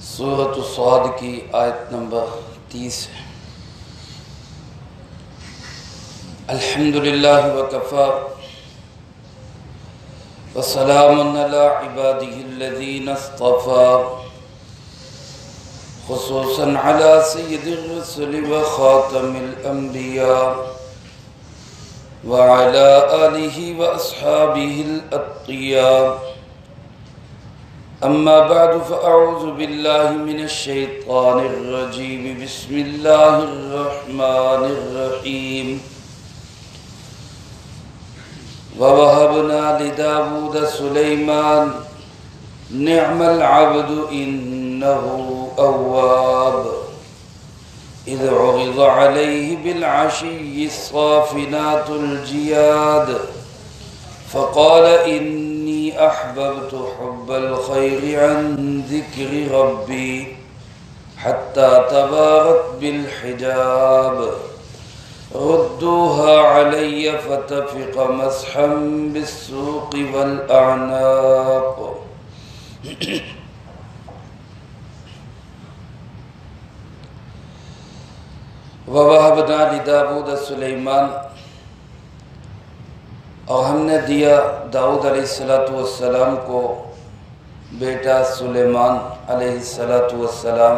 سورۃ الصاد کی آیت نمبر 30 ہے۔ الحمدللہ وکفی وسلام علی عبادہ الذین اصطفی خصوصا علی سید الرسل وخاتم الانبیاء وعلی آلہ واصحابہ الاتقیاء اما بعد فاعوذ باللہ من الشیطان الرجیم بسم اللہ الرحمن الرحیم وَوَهَبْنَا لِدَاوُودَ سُلَيْمَانَ نِعْمَ الْعَبْدُ إِنَّهُ أَوَّابٌ إِذْ عُرِضَ عَلَيْهِ بِالْعَشِيِّ الصَّافِنَاتُ الْجِيَادُ فَقَالَ إِنِّي أَحْبَبْتُ حُبَّ الْخَيْرِ عَنْ ذِكْرِ رَبِّي حَتَّى تَوَارَتْ بِالْحِجَابِ ردوها علی فتفق مسحا بالسوق والأعناق۔ وَوَهَبْنَا لِدَاوُودَ سُلَيْمَانَ، اور ہم نے دیا داؤد علیہ السلام کو بیٹا سلیمان علیہ السلام۔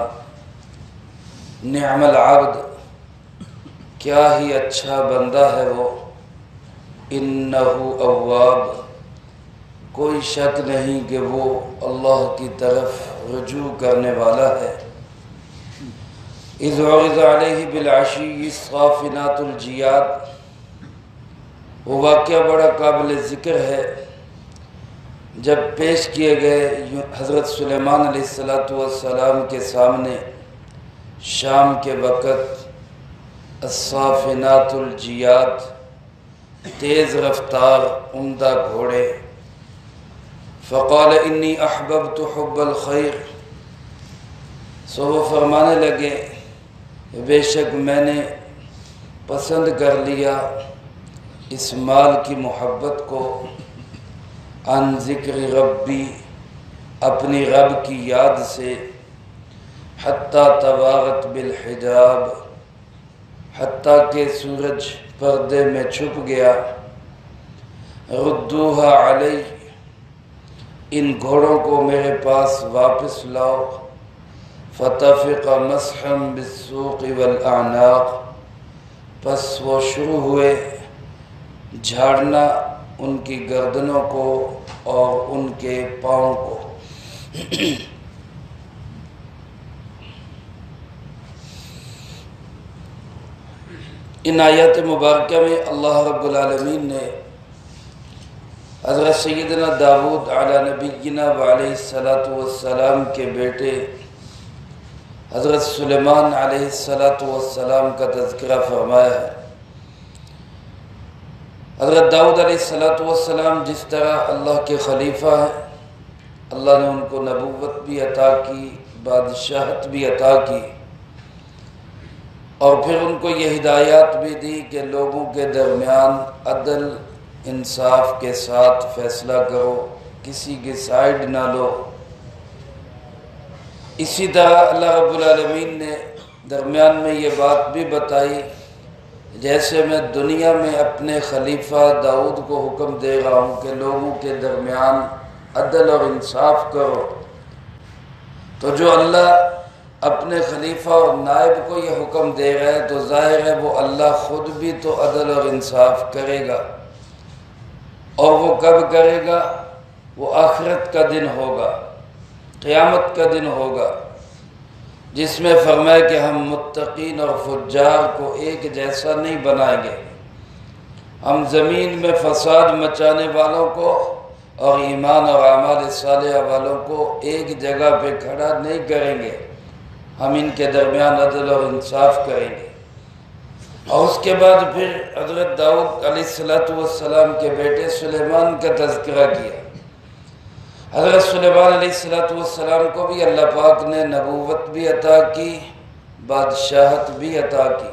نعم العبد، کیا ہی اچھا بندہ ہے وہ، انہو اواب، کوئی شک نہیں کہ وہ اللہ کی طرف رجوع کرنے والا ہے۔ اذ عرض علیہ بالعشی الصافنات الجیاد، وہ واقعہ بڑا قابل ذکر ہے جب پیش کیے گئے حضرت سلیمان علیہ السلام کے سامنے شام کے وقت الصافنات الجیاد، تیز رفتار عمدہ گھوڑے۔ فقال انی احببت حب الخیر، سو وہ فرمانے لگے بے شک میں نے پسند کر لیا اس مال کی محبت کو، عن ذکر ربی، اپنی رب کی یاد سے، حتی توارت بالحجاب، حتیٰ کہ سورج پردے میں چھپ گیا۔ ردوها علی، ان گھوڑوں کو میرے پاس واپس لاؤ۔ فتفق مسحا بالسوق والاعناق، پس وہ شروع ہوئے جھاڑنا ان کی گردنوں کو اور ان کے پاؤں کو۔ ان آیات مبارکہ میں اللہ رب العالمین نے حضرت سیدنا داؤد علی نبینا وعلیہ السلام کے بیٹے حضرت سلیمان علیہ السلام کا تذکرہ فرمایا ہے۔ حضرت داؤد علیہ السلام جس طرح اللہ کے خلیفہ ہیں، اللہ نے ان کو نبوت بھی عطا کی، بادشاہت بھی عطا کی، اور پھر ان کو یہ ہدایات بھی دی کہ لوگوں کے درمیان عدل انصاف کے ساتھ فیصلہ کرو، کسی کی سائیڈ نہ لو۔ اسی طرح اللہ رب العالمین نے درمیان میں یہ بات بھی بتائی، جیسے میں دنیا میں اپنے خلیفہ داؤد کو حکم دے رہا ہوں کہ لوگوں کے درمیان عدل اور انصاف کرو، تو جو اللہ اپنے خلیفہ اور نائب کو یہ حکم دے رہے تو ظاہر ہے وہ اللہ خود بھی تو عدل اور انصاف کرے گا، اور وہ کب کرے گا؟ وہ آخرت کا دن ہوگا، قیامت کا دن ہوگا، جس میں فرمایا کہ ہم متقین اور فجار کو ایک جیسا نہیں بنائیں گے، ہم زمین میں فساد مچانے والوں کو اور ایمان اور اعمال صالحہ والوں کو ایک جگہ پہ کھڑا نہیں کریں گے، ہم ان کے درمیان عدل اور انصاف کریں گے۔ اور اس کے بعد پھر حضرت داؤد علیہ السلام کے بیٹے سلیمان کا تذکرہ کیا۔ حضرت سلیمان علیہ السلام کو بھی اللہ پاک نے نبوت بھی عطا کی، بادشاہت بھی عطا کی،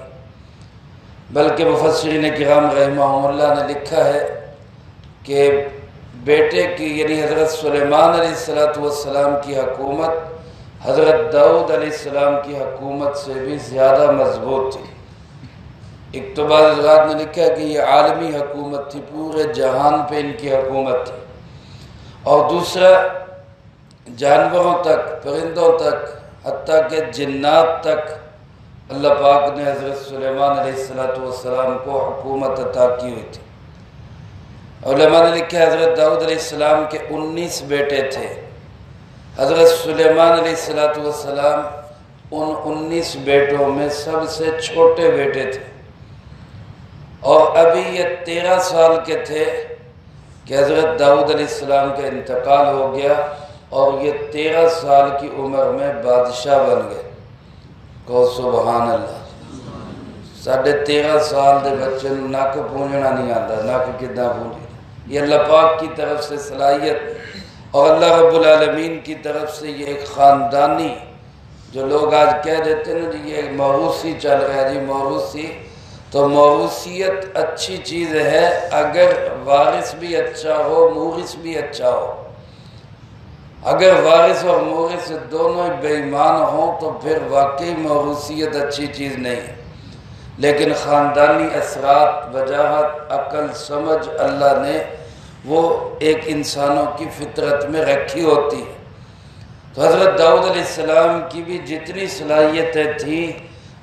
بلکہ مفسرین کرام رحمہم اللہ نے لکھا ہے کہ بیٹے کی یعنی حضرت سلیمان علیہ السلام کی حکومت حضرت داؤد علیہ السلام کی حکومت سے بھی زیادہ مضبوط تھی۔ ایک تو بعض حضرات نے لکھا ہے کہ یہ عالمی حکومت تھی، پورے جہان پہ ان کی حکومت تھی، اور دوسرا جانوروں تک، پرندوں تک، حتیٰ کہ جنات تک اللہ پاک نے حضرت سلیمان علیہ السلام کو حکومت عطا کی ہوئی تھی۔ علماء نے لکھا ہے حضرت داؤد علیہ السلام کے 19 بیٹے تھے، حضرت سلیمان علیہ السلام ان 19 بیٹوں میں سب سے چھوٹے بیٹے تھے، اور ابھی یہ 13 سال کے تھے کہ حضرت داؤد علیہ السلام کا انتقال ہو گیا، اور یہ 13 سال کی عمر میں بادشاہ بن گئے۔ کہو سبحان اللہ۔ 13.5 سال دے بچے نک پونجنا نہیں آتا، نک کداں پونجے، یہ اللہ پاک کی طرف سے صلاحیت، اور اللہ رب العالمین کی طرف سے یہ ایک خاندانی، جو لوگ آج کہہ دیتے ہیں نا جی یہ موروثی چل رہا ہے، جی موروثی، تو موروثیت اچھی چیز ہے اگر وارث بھی اچھا ہو، مورث بھی اچھا ہو۔ اگر وارث اور مورث دونوں بے ایمان ہوں تو پھر واقعی موروثیت اچھی چیز نہیں ہے، لیکن خاندانی اثرات، وجاہت، عقل، سمجھ اللہ نے وہ ایک انسانوں کی فطرت میں رکھی ہوتی ہے۔ تو حضرت داؤد علیہ السلام کی بھی جتنی صلاحیتیں تھیں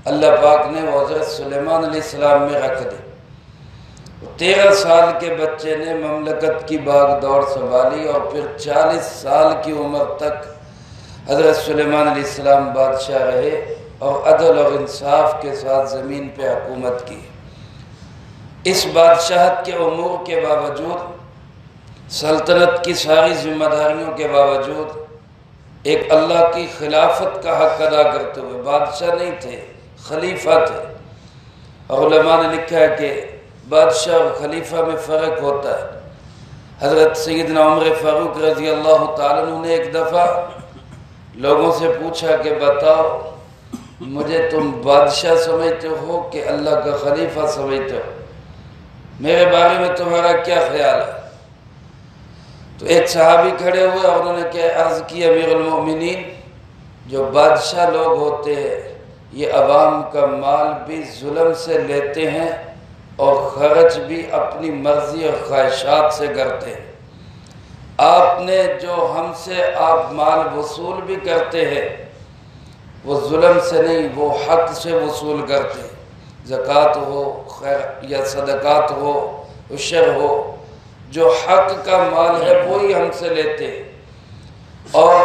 اللہ پاک نے وہ حضرت سلیمان علیہ السلام میں رکھ دی۔ 13 سال کے بچے نے مملکت کی باغ دوڑ سنبھالی، اور پھر 40 سال کی عمر تک حضرت سلیمان علیہ السلام بادشاہ رہے، اور عدل اور انصاف کے ساتھ زمین پہ حکومت کی۔ اس بادشاہت کے امور کے باوجود، سلطنت کی ساری ذمہ داریوں کے باوجود، ایک اللہ کی خلافت کا حق ادا کرتے ہوئے، بادشاہ نہیں تھے، خلیفہ تھے۔ اور علماء نے لکھا ہے کہ بادشاہ اور خلیفہ میں فرق ہوتا ہے۔ حضرت سیدنا عمر فاروق رضی اللہ تعالیٰ عنہ نے ایک دفعہ لوگوں سے پوچھا کہ بتاؤ مجھے تم بادشاہ سمجھتے ہو کہ اللہ کا خلیفہ سمجھتے ہو؟ میرے بارے میں تمہارا کیا خیال ہے؟ تو ایک صحابی کھڑے ہوئے اور انہوں نے کیا عرض کی، امیر المؤمنین، جو بادشاہ لوگ ہوتے ہیں یہ عوام کا مال بھی ظلم سے لیتے ہیں اور خرچ بھی اپنی مرضی اور خواہشات سے کرتے ہیں۔ آپ نے جو ہم سے آپ مال وصول بھی کرتے ہیں وہ ظلم سے نہیں، وہ حق سے وصول کرتے ہیں، زکوٰۃ ہو، خیر یا صدقات ہو، عشر ہو، جو حق کا مال ہے وہی ہم سے لیتے ہیں، اور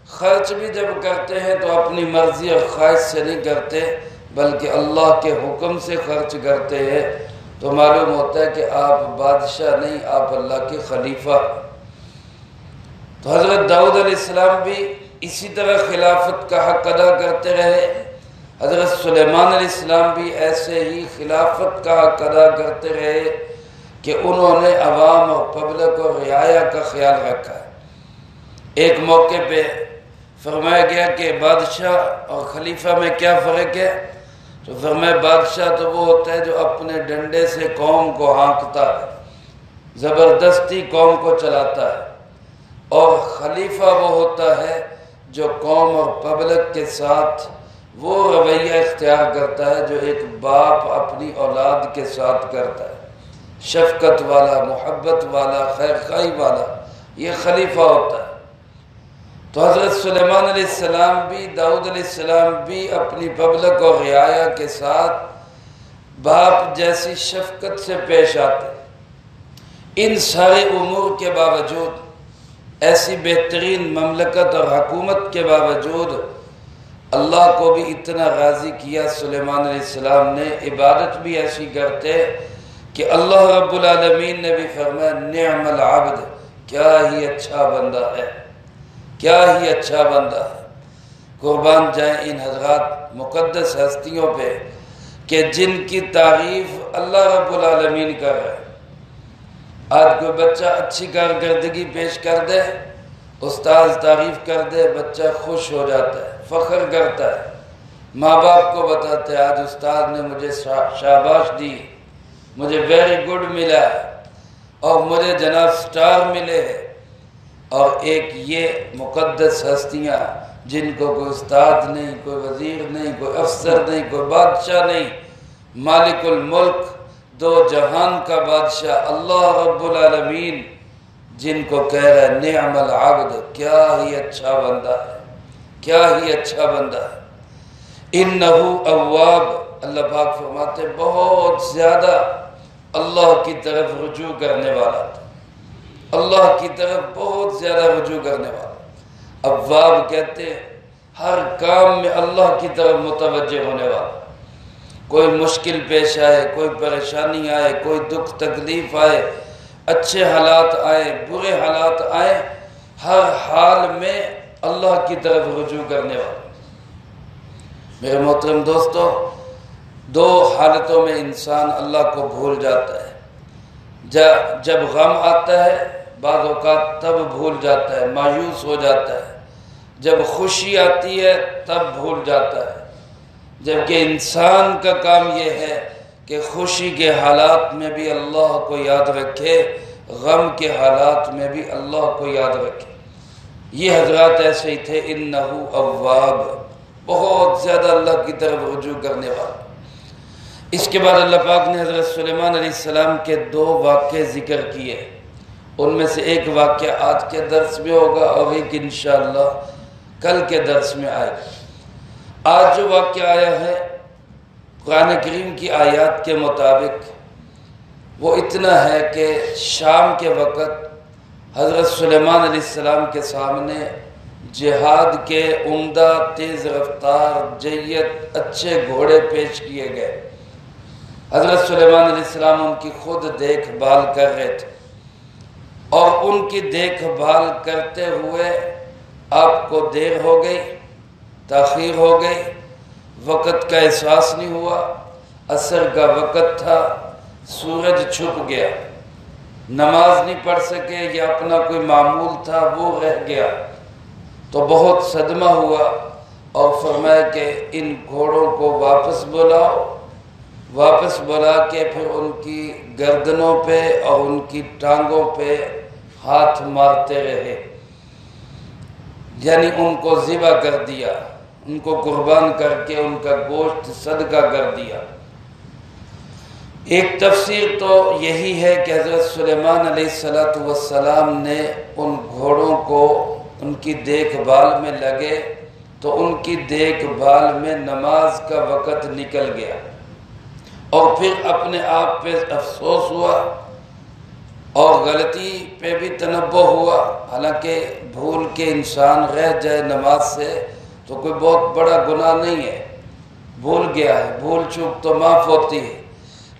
خرچ بھی جب کرتے ہیں تو اپنی مرضی اور خواہش سے نہیں کرتے بلکہ اللہ کے حکم سے خرچ کرتے ہیں۔ تو معلوم ہوتا ہے کہ آپ بادشاہ نہیں، آپ اللہ کے خلیفہ۔ تو حضرت داؤد علیہ السلام بھی اسی طرح خلافت کا حق ادا کرتے رہے، حضرت سلیمان علیہ السلام بھی ایسے ہی خلافت کا حق ادا کرتے رہے کہ انہوں نے عوام اور پبلک اور رعایا کا خیال رکھا۔ ایک موقع پہ فرمایا گیا کہ بادشاہ اور خلیفہ میں کیا فرق ہے؟ تو فرمایا بادشاہ تو وہ ہوتا ہے جو اپنے ڈنڈے سے قوم کو ہانکتا ہے، زبردستی قوم کو چلاتا ہے، اور خلیفہ وہ ہوتا ہے جو قوم اور پبلک کے ساتھ وہ رویہ اختیار کرتا ہے جو ایک باپ اپنی اولاد کے ساتھ کرتا ہے، شفقت والا، محبت والا، خیر خواہی والا، یہ خلیفہ ہوتا ہے۔ تو حضرت سلیمان علیہ السلام بھی، داؤد علیہ السلام بھی اپنی پبلک اور رعایا کے ساتھ باپ جیسی شفقت سے پیش آتے۔ ان سارے امور کے باوجود، ایسی بہترین مملکت اور حکومت کے باوجود، اللہ کو بھی اتنا راضی کیا سلیمان علیہ السلام نے، عبادت بھی ایسی کرتے کہ اللہ رب العالمین نے بھی فرمایا نعم العبد، کیا ہی اچھا بندہ ہے، کیا ہی اچھا بندہ ہے۔ قربان جائیں ان حضرات مقدس ہستیوں پہ کہ جن کی تعریف اللہ رب العالمین کر رہے ہیں۔ آج کوئی بچہ اچھی کارکردگی پیش کر دے، استاذ تعریف کر دے، بچہ خوش ہو جاتا ہے، فخر کرتا ہے، ماں باپ کو بتاتا ہے آج استاد نے مجھے شاباش دی، مجھے ویری گڈ ملا ہے، اور مجھے جناب سٹار ملے ہیں، اور ایک یہ مقدس ہستیاں جن کو کوئی استاد نہیں، کوئی وزیر نہیں، کوئی افسر نہیں، کوئی بادشاہ نہیں، مالک الملک دو جہان کا بادشاہ اللہ رب العالمین، جن کو کہہ رہا ہے نعم العبد، کیا ہی اچھا بندہ ہے، کیا ہی اچھا بندہ ہے۔ انہو اواب، اللہ پاک فرماتے ہیں بہت زیادہ اللہ کی طرف رجوع کرنے والا تھا، اللہ کی طرف بہت زیادہ رجوع کرنے والا۔ اواب کہتے ہیں ہر کام میں اللہ کی طرف متوجہ ہونے والا، کوئی مشکل پیش آئے، کوئی پریشانی آئے، کوئی دکھ تکلیف آئے، اچھے حالات آئے، برے حالات آئے، ہر حال میں اللہ کی طرف رجوع کرنے والا۔ میرے محترم دوستو، دو حالتوں میں انسان اللہ کو بھول جاتا ہے۔ جب غم آتا ہے بعض اوقات تب بھول جاتا ہے، مایوس ہو جاتا ہے۔ جب خوشی آتی ہے تب بھول جاتا ہے، جبکہ انسان کا کام یہ ہے کہ خوشی کے حالات میں بھی اللہ کو یاد رکھے، غم کے حالات میں بھی اللہ کو یاد رکھے۔ یہ حضرات ایسے ہی تھے، انہو اواب، بہت زیادہ اللہ کی طرف رجوع کرنے والا۔ اس کے بعد اللہ پاک نے حضرت سلیمان علیہ السلام کے دو واقعے ذکر کیے، ان میں سے ایک واقعہ آج کے درس میں ہوگا اور ایک انشاءاللہ کل کے درس میں آئے گا۔ آج جو واقعہ آیا ہے قرآن کریم کی آیات کے مطابق وہ اتنا ہے کہ شام کے وقت حضرت سلیمان علیہ السلام کے سامنے جہاد کے عمدہ تیز رفتار جیت اچھے گھوڑے پیش کیے گئے۔ حضرت سلیمان علیہ السلام ان کی خود دیکھ بھال کر رہے تھے، اور ان کی دیکھ بھال کرتے ہوئے آپ کو دیر ہو گئی، تاخیر ہو گئی، وقت کا احساس نہیں ہوا، عصر کا وقت تھا، سورج چھپ گیا، نماز نہیں پڑھ سکے یا اپنا کوئی معمول تھا وہ رہ گیا، تو بہت صدمہ ہوا اور فرمایا کہ ان گھوڑوں کو واپس بلاؤ۔ واپس بلا کے پھر ان کی گردنوں پہ اور ان کی ٹانگوں پہ ہاتھ مارتے رہے، یعنی ان کو ذبح کر دیا، ان کو قربان کر کے ان کا گوشت صدقہ کر دیا۔ ایک تفسیر تو یہی ہے کہ حضرت سلیمان علیہ السلام نے ان گھوڑوں کو ان کی دیکھ بھال میں لگے تو ان کی دیکھ بھال میں نماز کا وقت نکل گیا، اور پھر اپنے آپ پہ افسوس ہوا اور غلطی پہ بھی تنبہ ہوا۔ حالانکہ بھول کے انسان رہ جائے نماز سے تو کوئی بہت بڑا گناہ نہیں ہے، بھول گیا ہے، بھول چوک تو معاف ہوتی ہے،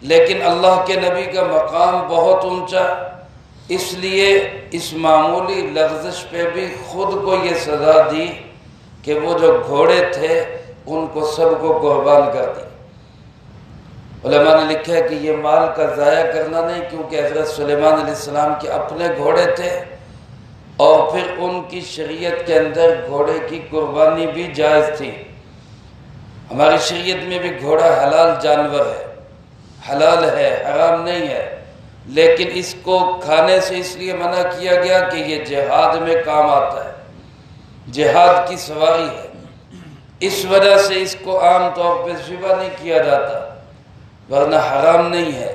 لیکن اللہ کے نبی کا مقام بہت اونچا، اس لیے اس معمولی لغزش پہ بھی خود کو یہ سزا دی کہ وہ جو گھوڑے تھے ان کو سب کو قربان کر دی۔ علماء نے لکھا ہے کہ یہ مال کا ضائع کرنا نہیں، کیونکہ حضرت سلیمان علیہ السلام کے اپنے گھوڑے تھے، اور پھر ان کی شریعت کے اندر گھوڑے کی قربانی بھی جائز تھی۔ ہماری شریعت میں بھی گھوڑا حلال جانور ہے، حلال ہے، حرام نہیں ہے، لیکن اس کو کھانے سے اس لیے منع کیا گیا کہ یہ جہاد میں کام آتا ہے، جہاد کی سواری ہے، اس وجہ سے اس کو عام طور پہ ذبح نہیں کیا جاتا، ورنہ حرام نہیں ہے۔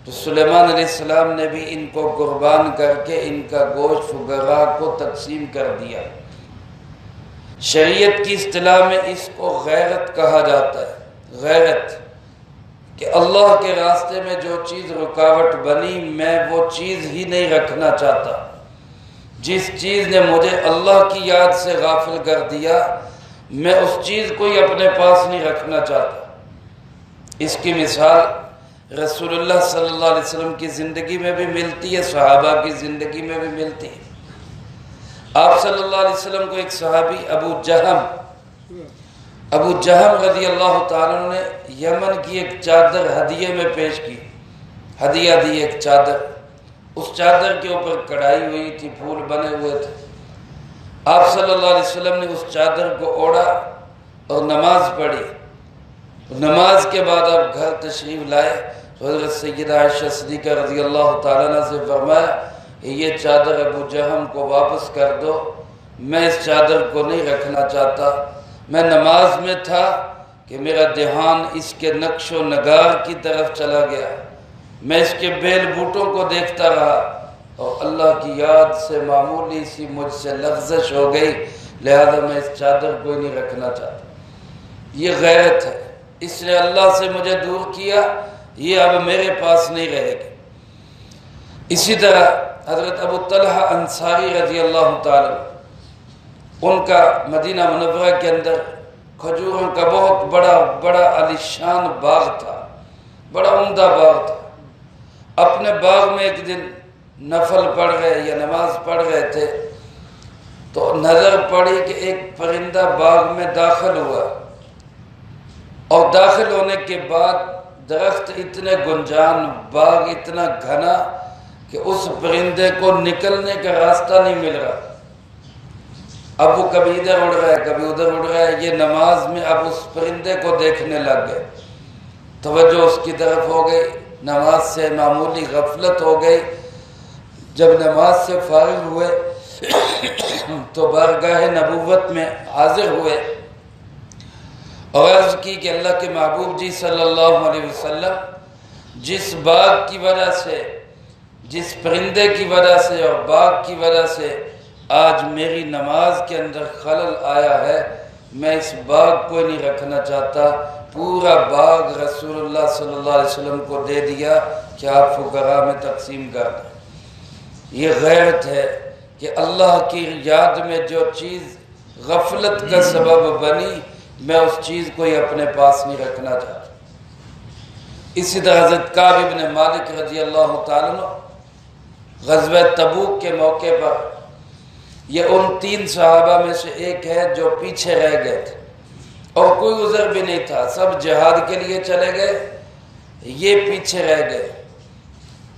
تو سلیمان علیہ السلام نے بھی ان کو قربان کر کے ان کا گوشت فقراء کو تقسیم کر دیا۔ شریعت کی اصطلاح میں اس کو غیرت کہا جاتا ہے، غیرت، کہ اللہ کے راستے میں جو چیز رکاوٹ بنی میں وہ چیز ہی نہیں رکھنا چاہتا، جس چیز نے مجھے اللہ کی یاد سے غافل کر دیا میں اس چیز کو ہی اپنے پاس نہیں رکھنا چاہتا۔ اس کی مثال رسول اللہ صلی اللہ علیہ وسلم کی زندگی میں بھی ملتی ہے، صحابہ کی زندگی میں بھی ملتی ہے۔ آپ صلی اللہ علیہ وسلم کو ایک صحابی ابو جہم رضی اللہ تعالیٰ نے یمن کی ایک چادر ہدیے میں پیش کی، ہدیہ دی ایک چادر، اس چادر کے اوپر کڑھائی ہوئی تھی، پھول بنے ہوئے تھے۔ آپ صلی اللہ علیہ وسلم نے اس چادر کو اوڑھا اور نماز پڑھی۔ نماز کے بعد آپ گھر تشریف لائے تو حضرت سیدہ عائشہ صدیقہ رضی اللہ تعالیٰ عنہ سے فرمایا یہ چادر ابو جہم کو واپس کر دو، میں اس چادر کو نہیں رکھنا چاہتا۔ میں نماز میں تھا کہ میرا دھیان اس کے نقش و نگار کی طرف چلا گیا، میں اس کے بیل بوٹوں کو دیکھتا رہا اور اللہ کی یاد سے معمولی سی مجھ سے لغزش ہو گئی، لہذا میں اس چادر کو ہی نہیں رکھنا چاہتا۔ یہ غیرت ہے، اس نے اللہ سے مجھے دور کیا، یہ اب میرے پاس نہیں رہے گی۔ اسی طرح حضرت ابو طلحہ انصاری رضی اللہ تعالیٰ، ان کا مدینہ منورہ کے اندر کھجوروں کا بہت بڑا عالیشان باغ تھا، بڑا عمدہ باغ تھا۔ اپنے باغ میں ایک دن نفل پڑھ رہے یا نماز پڑھ رہے تھے تو نظر پڑی کہ ایک پرندہ باغ میں داخل ہوا، اور داخل ہونے کے بعد درخت اتنے گنجان، باغ اتنا گھنا کہ اس پرندے کو نکلنے کا راستہ نہیں مل رہا۔ اب وہ کبھی ادھر اڑ رہا ہے، کبھی ادھر اڑ رہا ہے، یہ نماز میں اب اس پرندے کو دیکھنے لگ گئے، توجہ اس کی طرف ہو گئی، نماز سے معمولی غفلت ہو گئی۔ جب نماز سے فارغ ہوئے تو بارگاہ نبوت میں حاضر ہوئے اور عرض کی کہ اللہ کے محبوب جی صلی اللہ علیہ وسلم، جس باغ کی وجہ سے، جس پرندے کی وجہ سے اور باغ کی وجہ سے آج میری نماز کے اندر خلل آیا ہے، میں اس باغ کو نہیں رکھنا چاہتا، پورا باغ رسول اللہ صلی اللہ علیہ وسلم کو دے دیا کہ آپ فقراء میں تقسیم کر دیں۔ یہ غیرت ہے کہ اللہ کی یاد میں جو چیز غفلت کا سبب بنی، میں اس چیز کو ہی اپنے پاس نہیں رکھنا چاہتا۔ اسی طرح حضرت کعب بن مالک رضی اللہ تعالیٰ عنہ غزوہ تبوک کے موقع پر، یہ ان 3 صحابہ میں سے ایک ہے جو پیچھے رہ گئے تھے اور کوئی عذر بھی نہیں تھا، سب جہاد کے لیے چلے گئے، یہ پیچھے رہ گئے۔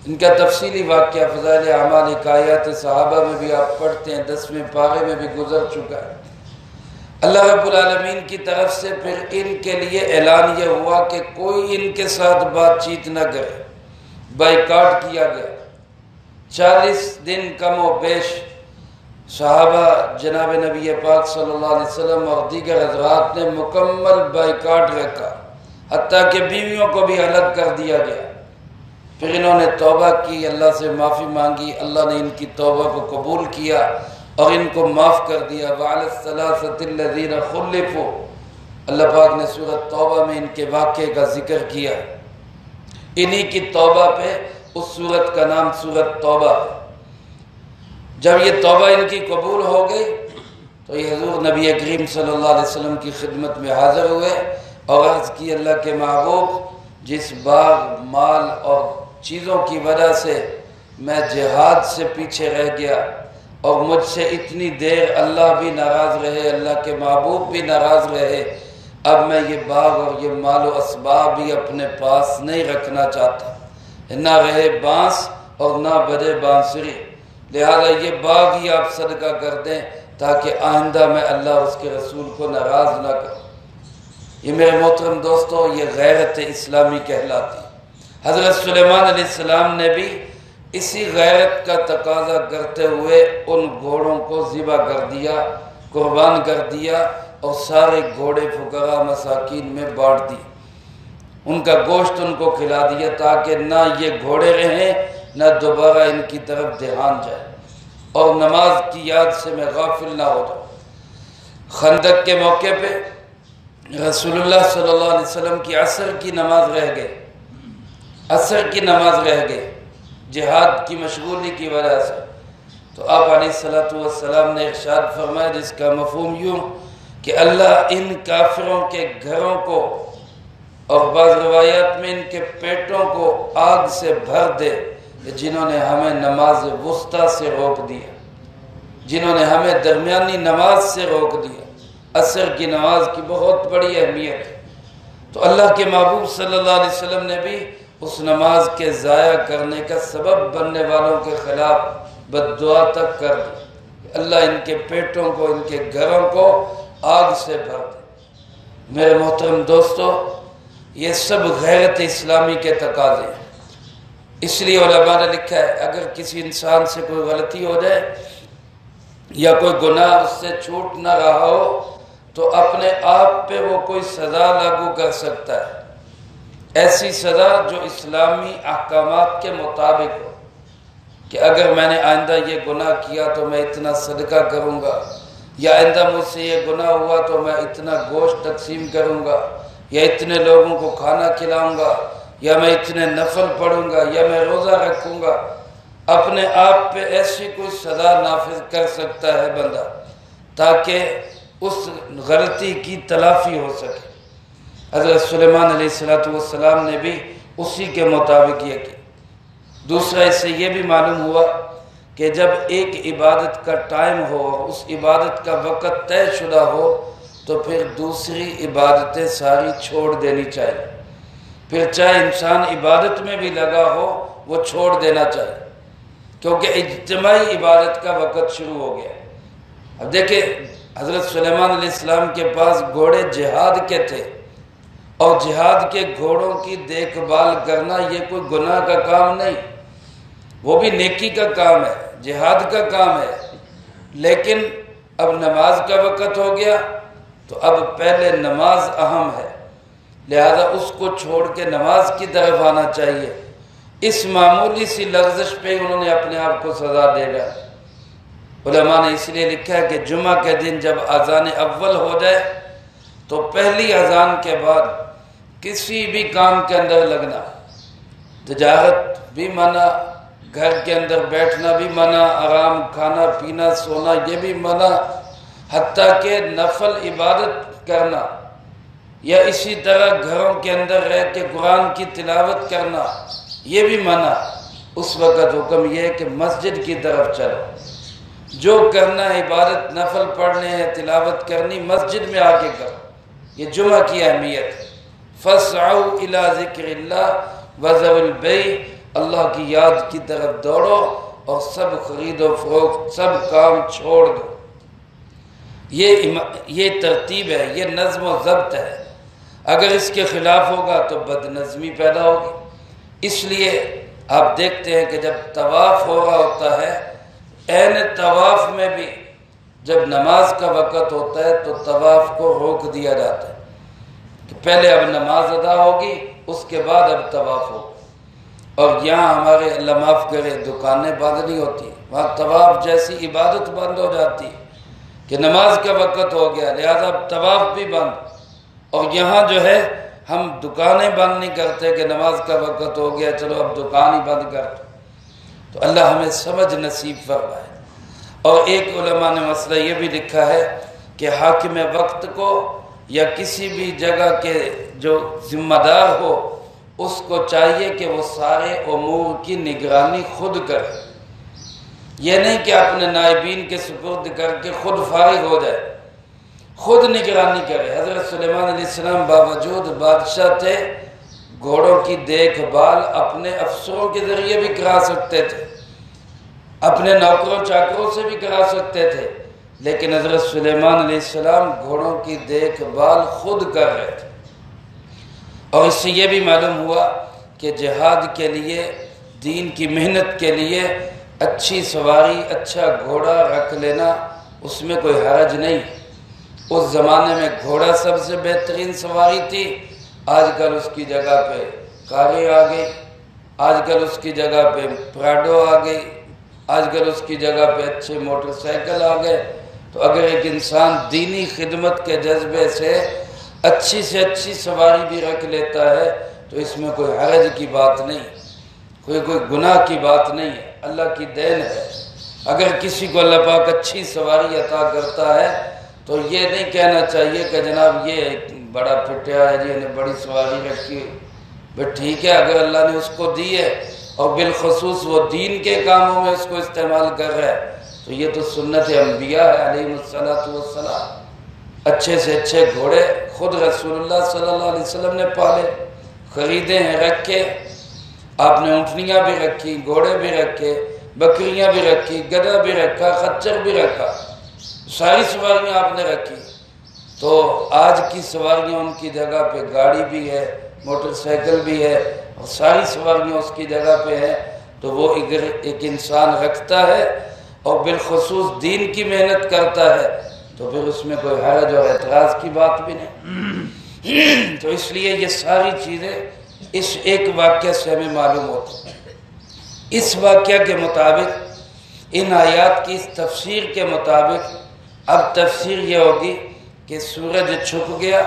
ان کا تفصیلی واقعہ فضائل اعمال حکایات صحابہ میں بھی آپ پڑھتے ہیں، 10ویں پارے میں بھی گزر چکا ہے۔ اللہ رب العالمین کی طرف سے پھر ان کے لیے اعلان یہ ہوا کہ کوئی ان کے ساتھ بات چیت نہ کرے، بائیکاٹ کیا گیا۔ 40 دن کم و بیش صحابہ جناب نبی پاک صلی اللہ علیہ وسلم اور دیگر حضرات نے مکمل بائیکاٹ رکھا، حتیٰ کہ بیویوں کو بھی الگ کر دیا گیا۔ پھر انہوں نے توبہ کی، اللہ سے معافی مانگی، اللہ نے ان کی توبہ کو قبول کیا اور ان کو معاف کر دیا۔ وَعَلَى الثَّلَاثَةِ الَّذِينَ خُلِّفُوا، اللہ پاک نے سورۃ توبہ میں ان کے واقعے کا ذکر کیا، انہی کی توبہ پہ اس سورت کا نام سورۃ توبہ ہے۔ جب یہ توبہ ان کی قبول ہو گئی تو یہ حضور نبی کریم صلی اللہ علیہ وسلم کی خدمت میں حاضر ہوئے اور عرض کی، اللہ کے محبوب، جس باغ، مال اور چیزوں کی وجہ سے میں جہاد سے پیچھے رہ گیا اور مجھ سے اتنی دیر اللہ بھی ناراض رہے، اللہ کے محبوب بھی ناراض رہے، اب میں یہ باغ اور یہ مال و اسباب بھی اپنے پاس نہیں رکھنا چاہتا، نہ رہے بانس اور نہ بجے بانسری، لہذا یہ باغ ہی آپ صدقہ کر دیں تاکہ آئندہ میں اللہ اس کے رسول کو ناراض نہ کروں۔ یہ میرے محترم دوستو، یہ غیرت اسلامی کہلاتی۔ حضرت سلیمان علیہ السلام نے بھی اسی غیرت کا تقاضا کرتے ہوئے ان گھوڑوں کو ذبح کر دیا، قربان کر دیا اور سارے گھوڑے فقراء مساکین میں بانٹ دی، ان کا گوشت ان کو کھلا دیا تاکہ نہ یہ گھوڑے رہیں نہ دوبارہ ان کی طرف دھیان جائے اور نماز کی یاد سے میں غافل نہ ہو جاؤں۔ خندق کے موقع پہ رسول اللہ صلی اللہ علیہ وسلم کی عصر کی نماز رہ گئی، عصر کی نماز رہ گئی جہاد کی مشغولی کی وجہ سے، تو آپ علیہ السلام نے ارشاد فرمایا، جس کا مفہوم یوں کہ اللہ ان کافروں کے گھروں کو اور بعض روایات میں ان کے پیٹوں کو آگ سے بھر دے جنہوں نے ہمیں نماز وسطیٰ سے روک دیا، جنہوں نے ہمیں درمیانی نماز سے روک دیا۔ عصر کی نماز کی بہت بڑی اہمیت ہے، تو اللہ کے محبوب صلی اللہ علیہ وسلم نے بھی اس نماز کے ضائع کرنے کا سبب بننے والوں کے خلاف بد دعا تک کر دی، اللہ ان کے پیٹوں کو، ان کے گھروں کو آگ سے بھر دے۔ میرے محترم دوستو، یہ سب غیرت اسلامی کے تقاضے ہیں۔ اس لیے علماء نے لکھا ہے اگر کسی انسان سے کوئی غلطی ہو جائے یا کوئی گناہ اس سے چھوٹ نہ رہا ہو تو اپنے آپ پہ وہ کوئی سزا لاگو کر سکتا ہے، ایسی سزا جو اسلامی احکامات کے مطابق ہو، کہ اگر میں نے آئندہ یہ گناہ کیا تو میں اتنا صدقہ کروں گا، یا آئندہ مجھ سے یہ گناہ ہوا تو میں اتنا گوشت تقسیم کروں گا، یا اتنے لوگوں کو کھانا کھلاؤں گا، یا میں اتنے نفل پڑھوں گا، یا میں روزہ رکھوں گا۔ اپنے آپ پہ ایسی کوئی سزا نافذ کر سکتا ہے بندہ تاکہ اس غلطی کی تلافی ہو سکے۔ حضرت سلیمان علیہ السلام نے بھی اسی کے مطابق یہ کیا۔ دوسرا اس سے یہ بھی معلوم ہوا کہ جب ایک عبادت کا ٹائم ہو اور اس عبادت کا وقت طے شدہ ہو تو پھر دوسری عبادتیں ساری چھوڑ دینی چاہیے، پھر چاہے انسان عبادت میں بھی لگا ہو وہ چھوڑ دینا چاہیے، کیونکہ اجتماعی عبادت کا وقت شروع ہو گیا۔ اب دیکھیں حضرت سلیمان علیہ السلام کے پاس گھوڑے جہاد کے تھے، اور جہاد کے گھوڑوں کی دیکھ بھال کرنا یہ کوئی گناہ کا کام نہیں، وہ بھی نیکی کا کام ہے، جہاد کا کام ہے۔ لیکن اب نماز کا وقت ہو گیا تو اب پہلے نماز اہم ہے، لہذا اس کو چھوڑ کے نماز کی طرف آنا چاہیے۔ اس معمولی سی لغزش پہ انہوں نے اپنے آپ کو سزا دے گا۔ علماء نے اس لیے لکھا ہے کہ جمعہ کے دن جب اذان اول ہو جائے تو پہلی اذان کے بعد کسی بھی کام کے اندر لگنا، تجارت بھی منع، گھر کے اندر بیٹھنا بھی منع، آرام کھانا پینا سونا یہ بھی منع، حتیٰ کہ نفل عبادت کرنا یا اسی طرح گھروں کے اندر رہ کے قرآن کی تلاوت کرنا یہ بھی منع۔ اس وقت حکم یہ ہے کہ مسجد کی طرف چلو، جو کرنا ہے عبادت نفل پڑھنے ہیں تلاوت کرنی مسجد میں آ کے کرو، یہ جمعہ کی اہمیت ہے۔ فَاسْعَوْا إِلَىٰ ذِكْرِ اللَّهِ وَذَرُوا الْبَيْعَ، اللہ کی یاد کی طرف دوڑو اور سب خرید و فروخت سب کام چھوڑ دو۔ یہ ترتیب ہے، یہ نظم و ضبط ہے۔ اگر اس کے خلاف ہوگا تو بد نظمی پیدا ہوگی۔ اس لیے آپ دیکھتے ہیں کہ جب طواف ہو رہا ہوتا ہے، عین طواف میں بھی جب نماز کا وقت ہوتا ہے تو طواف کو روک دیا جاتا ہے کہ پہلے اب نماز ادا ہوگی اس کے بعد اب طواف ہوگا۔ اور یہاں ہمارے اللہ معاف کرے دکانیں بند نہیں ہوتی، وہاں طواف جیسی عبادت بند ہو جاتی کہ نماز کا وقت ہو گیا لہذا اب طواف بھی بند۔ اور یہاں جو ہے ہم دکانیں بند نہیں کرتے کہ نماز کا وقت ہو گیا چلو اب دکان ہی بند کر دو۔ تو اللہ ہمیں سمجھ نصیب فرمائے۔ اور ایک علماء نے مسئلہ یہ بھی لکھا ہے کہ حاکم وقت کو یا کسی بھی جگہ کے جو ذمہ دار ہو اس کو چاہیے کہ وہ سارے امور کی نگرانی خود کرے، یہ نہیں کہ اپنے نائبین کے سپرد کر کے خود فارغ ہو جائے، خود نگرانی کرے۔ حضرت سلیمان علیہ السلام باوجود بادشاہ تھے، گھوڑوں کی دیکھ بھال اپنے افسروں کے ذریعے بھی کرا سکتے تھے، اپنے نوکروں چاکروں سے بھی کرا سکتے تھے، لیکن حضرت سلیمان علیہ السلام گھوڑوں کی دیکھ بھال خود کر رہے تھے۔ اور اس سے یہ بھی معلوم ہوا کہ جہاد کے لیے دین کی محنت کے لیے اچھی سواری اچھا گھوڑا رکھ لینا اس میں کوئی حرج نہیں۔ اس زمانے میں گھوڑا سب سے بہترین سواری تھی، آج کل اس کی جگہ پہ کاریں آ گئی، آج کل اس کی جگہ پہ پراڈو آ گئی، آج کل اس کی جگہ پہ اچھے موٹر سائیکل آ گئے۔ تو اگر ایک انسان دینی خدمت کے جذبے سے اچھی سواری بھی رکھ لیتا ہے تو اس میں کوئی حرج کی بات نہیں، کوئی گناہ کی بات نہیں ہے، اللہ کی دین ہے۔ اگر کسی کو اللہ پاک اچھی سواری عطا کرتا ہے تو یہ نہیں کہنا چاہیے کہ جناب یہ بڑا پھٹیا ہے جی نے بڑی سواری رکھی، بس ٹھیک ہے اگر اللہ نے اس کو دی ہے اور بالخصوص وہ دین کے کاموں میں اس کو استعمال کر رہا ہے تو یہ تو سنت انبیاء ہے علیہ السلام۔ اچھے سے اچھے گھوڑے خود رسول اللہ صلی اللہ علیہ وسلم نے پالے، خریدے ہیں، رکھے۔ آپ نے اونٹنیاں بھی رکھی، گھوڑے بھی رکھے، بکریاں بھی رکھی، گدھا بھی رکھا، خچر بھی رکھا، ساری سواریاں آپ نے رکھی۔ تو آج کی سواریاں ان کی جگہ پہ گاڑی بھی ہے، موٹر سائیکل بھی ہے اور ساری سواریاں اس کی جگہ پہ ہیں، تو وہ اگر ایک انسان رکھتا ہے اور بالخصوص دین کی محنت کرتا ہے تو پھر اس میں کوئی حرج اور اعتراض کی بات بھی نہیں۔ تو اس لیے یہ ساری چیزیں اس ایک واقعہ سے ہمیں معلوم ہوتی ہیں۔ اس واقعہ کے مطابق، ان آیات کی اس تفسیر کے مطابق، اب تفسیر یہ ہوگی کہ سورج چھپ گیا،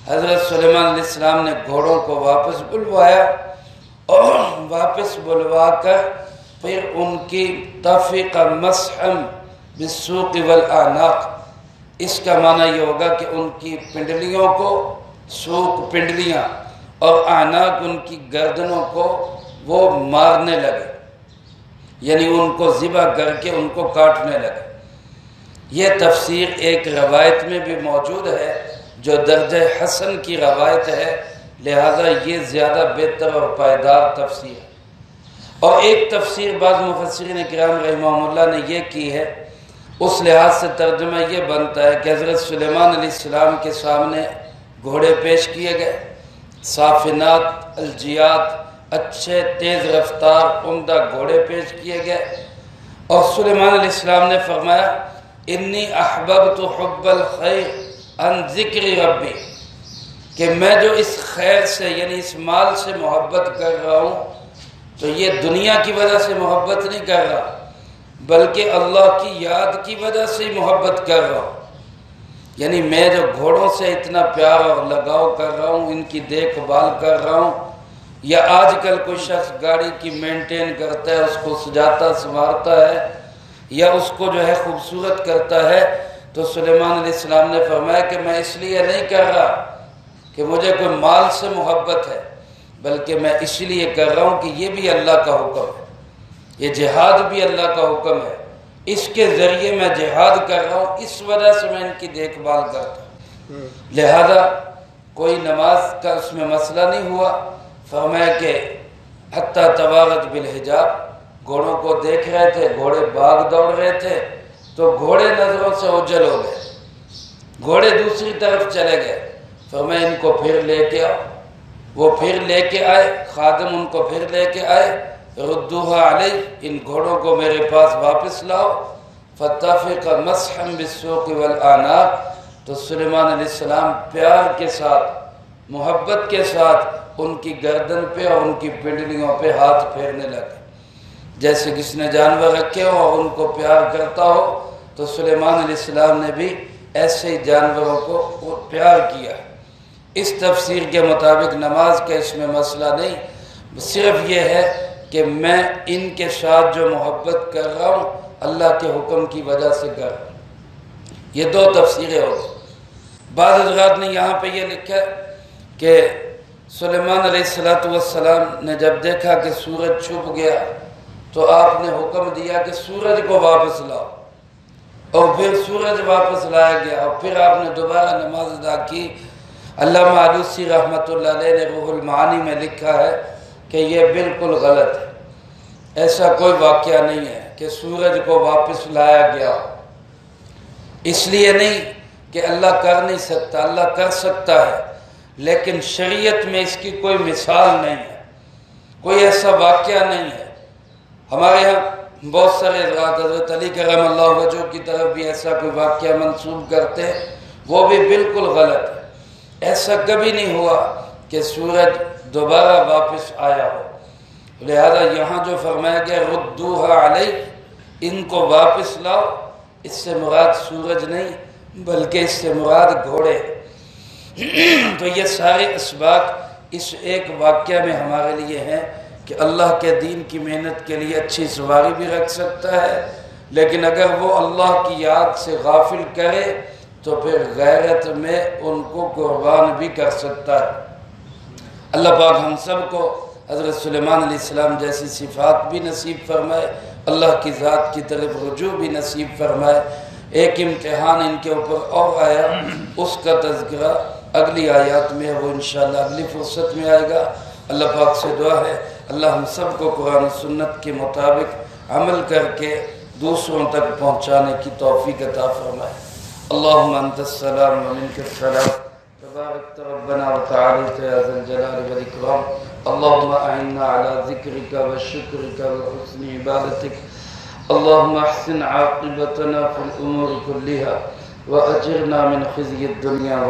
حضرت سلیمان علیہ السلام نے گھوڑوں کو واپس بلوایا اور واپس بلوا کر پھر ان کی طفق مسحا بالسوق والاعناق، اس کا معنی یہ ہوگا کہ ان کی پنڈلیوں کو، سوق پنڈلیاں اور اعناق ان کی گردنوں کو وہ مارنے لگے، یعنی ان کو ذبح کر کے ان کو کاٹنے لگے۔ یہ تفسیر ایک روایت میں بھی موجود ہے جو درجہ حسن کی روایت ہے، لہذا یہ زیادہ بہتر اور پائیدار تفسیر ہے۔ اور ایک تفسیر بعض مفسرین کرام رحمہ اللہ نے یہ کی ہے، اس لحاظ سے ترجمہ یہ بنتا ہے کہ حضرت سلیمان علیہ السلام کے سامنے گھوڑے پیش کیے گئے، صافنات الجیات، اچھے تیز رفتار عمدہ گھوڑے پیش کیے گئے، اور سلیمان علیہ السلام نے فرمایا انی احببت حب الخیر عن ذکر ربی، کہ میں جو اس خیر سے یعنی اس مال سے محبت کر رہا ہوں تو یہ دنیا کی وجہ سے محبت نہیں کر رہا، بلکہ اللہ کی یاد کی وجہ سے ہی محبت کر رہا ہوں۔ یعنی میں جو گھوڑوں سے اتنا پیار اور لگاؤ کر رہا ہوں، ان کی دیکھ بھال کر رہا ہوں، یا آج کل کوئی شخص گاڑی کی مینٹین کرتا ہے، اس کو سجاتا سنوارتا ہے یا اس کو جو ہے خوبصورت کرتا ہے، تو سلیمان علیہ السلام نے فرمایا کہ میں اس لیے نہیں کر رہا کہ مجھے کوئی مال سے محبت ہے، بلکہ میں اس لیے کر رہا ہوں کہ یہ بھی اللہ کا حکم ہے، یہ جہاد بھی اللہ کا حکم ہے، اس کے ذریعے میں جہاد کر رہا ہوں، اس وجہ سے میں ان کی دیکھ بھال کرتا ہوں۔ لہذا کوئی نماز کا اس میں مسئلہ نہیں ہوا۔ فرمایا کہ حتیٰ توارت بالحجاب، گھوڑوں کو دیکھ رہے تھے، گھوڑے بھاگ دوڑ رہے تھے تو گھوڑے نظروں سے اوجھل ہو گئے، گھوڑے دوسری طرف چلے گئے۔ فرمایا ان کو پھر لے کے آؤ، وہ پھر لے کے آئے، خادم ان کو پھر لے کے آئے، ردوها علی، ان گھوڑوں کو میرے پاس واپس لاؤ، فطفق مسحا بالسوق والاعناق، تو سلیمان علیہ السلام پیار کے ساتھ، محبت کے ساتھ ان کی گردن پہ اور ان کی پنڈلیوں پہ ہاتھ پھیرنے لگے، جیسے کس نے جانور رکھے ہو اور ان کو پیار کرتا ہو، تو سلیمان علیہ السلام نے بھی ایسے ہی جانوروں کو پیار کیا۔ اس تفسیر کے مطابق نماز کا اس میں مسئلہ نہیں، صرف یہ ہے کہ میں ان کے ساتھ جو محبت کر رہا ہوں اللہ کے حکم کی وجہ سے کر رہا ہوں۔ یہ دو تفسیریں ہوگی۔ بعض حضرات نے یہاں پہ یہ لکھا کہ سلیمان علیہ السلام نے جب دیکھا کہ سورج چھپ گیا تو آپ نے حکم دیا کہ سورج کو واپس لاؤ، اور پھر سورج واپس لایا گیا، اور پھر آپ نے دوبارہ نماز ادا کی۔ علامہ آلوسی رحمۃ اللہ علیہ نے روح المعانی میں لکھا ہے کہ یہ بالکل غلط ہے، ایسا کوئی واقعہ نہیں ہے کہ سورج کو واپس لایا گیا، اس لیے نہیں کہ اللہ کر نہیں سکتا، اللہ کر سکتا ہے، لیکن شریعت میں اس کی کوئی مثال نہیں ہے، کوئی ایسا واقعہ نہیں ہے۔ ہمارے یہاں بہت سارے حضرات حضرت علی کرم اللہ وجہ کی طرف بھی ایسا کوئی واقعہ منسوب کرتے ہیں، وہ بھی بالکل غلط ہے۔ ایسا کبھی نہیں ہوا کہ سورج دوبارہ واپس آیا ہو، لہذا یہاں جو فرمایا گیا ردوها علی، ان کو واپس لاؤ، اس سے مراد سورج نہیں بلکہ اس سے مراد گھوڑے۔ تو یہ سارے اسباق اس ایک واقعہ میں ہمارے لیے ہیں کہ اللہ کے دین کی محنت کے لیے اچھی سواری بھی رکھ سکتا ہے، لیکن اگر وہ اللہ کی یاد سے غافل کرے تو پھر غیرت میں ان کو قربان بھی کر سکتا ہے۔ اللہ پاک ہم سب کو حضرت سلیمان علیہ السلام جیسی صفات بھی نصیب فرمائے، اللہ کی ذات کی طرف رجوع بھی نصیب فرمائے۔ ایک امتحان ان کے اوپر اور آیا، اس کا تذکرہ اگلی آیات میں وہ انشاءاللہ اگلی فرصت میں آئے گا۔ اللہ پاک سے دعا ہے اللہ ہم سب کو قرآن و سنت کے مطابق عمل کر کے دوسروں تک پہنچانے کی توفیق عطا فرمائے۔ اللہم انت السلام و منک السلام تبارك ربنا وتعالى يا ذا الجلال والإكرام. اللهم أعنا على ذكرك وشكرك وحسن عبادتك. اللهم احسن عاقبتنا في الأمور كلها وأجرنا من خزي الدنيا